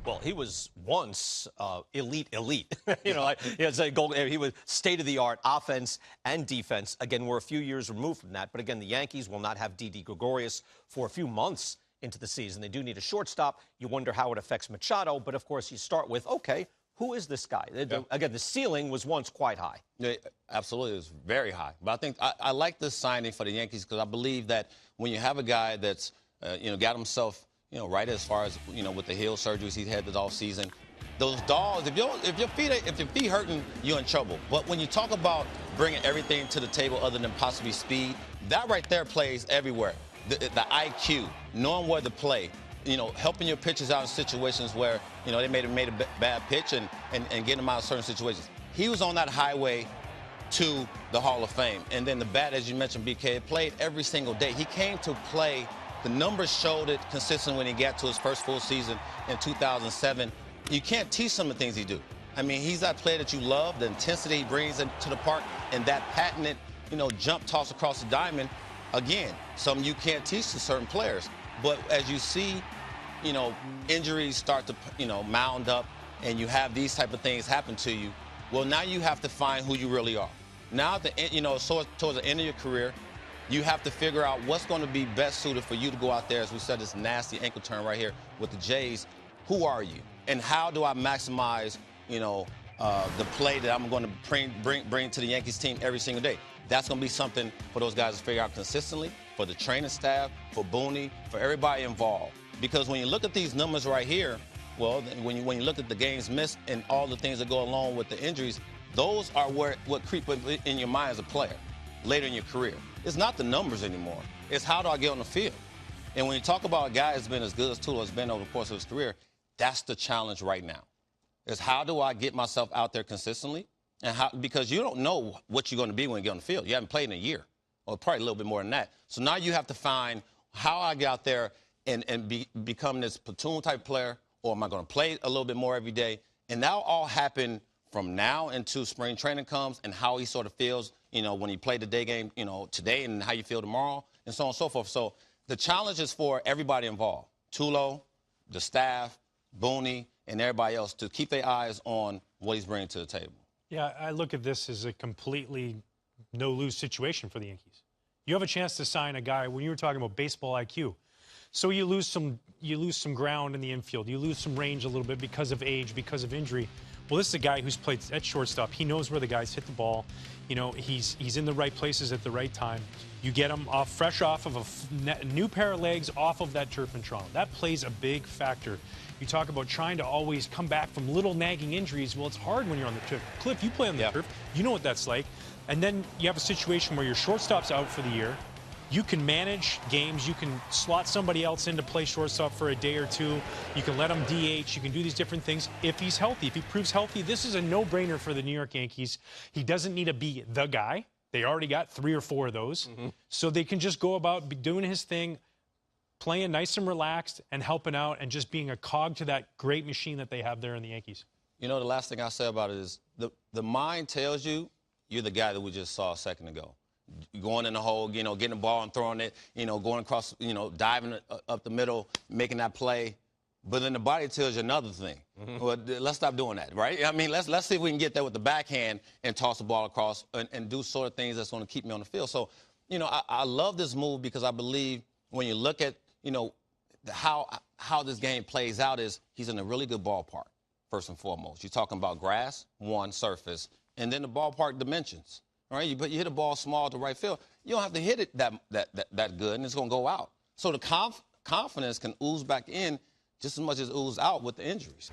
Well, he was once elite. Like he was state-of-the-art offense and defense. Again, we're a few years removed from that. But again, the Yankees will not have Didi Gregorius for a few months into the season. They do need a shortstop. You wonder how it affects Machado. But, of course, you start with, okay, who is this guy? Again, the ceiling was once quite high. Yeah, absolutely. It was very high. But I think I like this signing for the Yankees because I believe that when you have a guy that's, got himself right as far as, with the heel surgeries he's had this offseason. Those dogs, if your feet hurting, you're in trouble. But when you talk about bringing everything to the table other than possibly speed, that right there plays everywhere. The IQ, knowing where to play, helping your pitchers out in situations where, they made a bad pitch and getting them out of certain situations. He was on that highway to the Hall of Fame. And then the bat, as you mentioned, BK, played every single day. He came to play. The numbers showed it consistent when he got to his first full season in 2007. You can't teach some of the things he do. I mean, he's that player that you love, the intensity he brings into the park, and that patented, jump toss across the diamond. Again, something you can't teach to certain players. But as you see, injuries start to, mound up, and you have these type of things happen to you, well, now you have to find who you really are. Now, towards the end of your career, you have to figure out what's going to be best suited for you to go out there, as we said, this nasty ankle turn right here with the Jays. Who are you? And how do I maximize, the play that I'm going to bring to the Yankees team every single day? That's going to be something for those guys to figure out consistently, for the training staff, for Booney, for everybody involved. Because when you look at these numbers right here, well, when you look at the games missed and all the things that go along with the injuries, those are what creep in your mind as a player later in your career. It's not the numbers anymore. It's how do I get on the field? And when you talk about a guy that's been as good as Tulo has been over the course of his career, that's the challenge right now. Is how do I get myself out there consistently? And because you don't know what you're going to be when you get on the field. You haven't played in a year, or probably a little bit more than that. So now you have to find how I get out there and become this platoon-type player, or am I going to play a little bit more every day? And that'll all happen from now until spring training comes and how he sort of feels, when he played the day game, today and how you feel tomorrow and so on and so forth. So the challenge is for everybody involved, Tulo, the staff, Booney, and everybody else to keep their eyes on what he's bringing to the table. Yeah, I look at this as a completely no-lose situation for the Yankees. You have a chance to sign a guy, when you were talking about baseball IQ, so you lose some ground in the infield. You lose some range a little bit because of age, because of injury. Well, this is a guy who's played at shortstop. He knows where the guys hit the ball. He's in the right places at the right time. You get him fresh off of a new pair of legs off of that turf in Toronto. That plays a big factor. You talk about trying to always come back from little nagging injuries. Well, it's hard when you're on the turf. Cliff, you play on the turf. You know what that's like. And then you have a situation where your shortstop's out for the year. You can manage games. You can slot somebody else in to play shortstop for a day or two. You can let him DH. You can do these different things if he's healthy. If he proves healthy, this is a no-brainer for the New York Yankees. He doesn't need to be the guy. They already got 3 or 4 of those. So they can just go about doing his thing, playing nice and relaxed and helping out and just being a cog to that great machine that they have there in the Yankees. The last thing I'll say about it is the mind tells you you're the guy that we just saw a second ago. Going in the hole, getting the ball and throwing it, going across, diving up the middle, making that play. But then the body tells you another thing. Well, let's stop doing that, right? I mean, let's see if we can get there with the backhand and toss the ball across and do sort of things that's going to keep me on the field. So, I love this move because I believe when you look at, how this game plays out is he's in a really good ballpark, first and foremost. You're talking about grass, surface, and then the ballpark dimensions. Right, you hit a ball small to right field. You don't have to hit it that good, and it's going to go out. So the confidence can ooze back in just as much as ooze out with the injuries.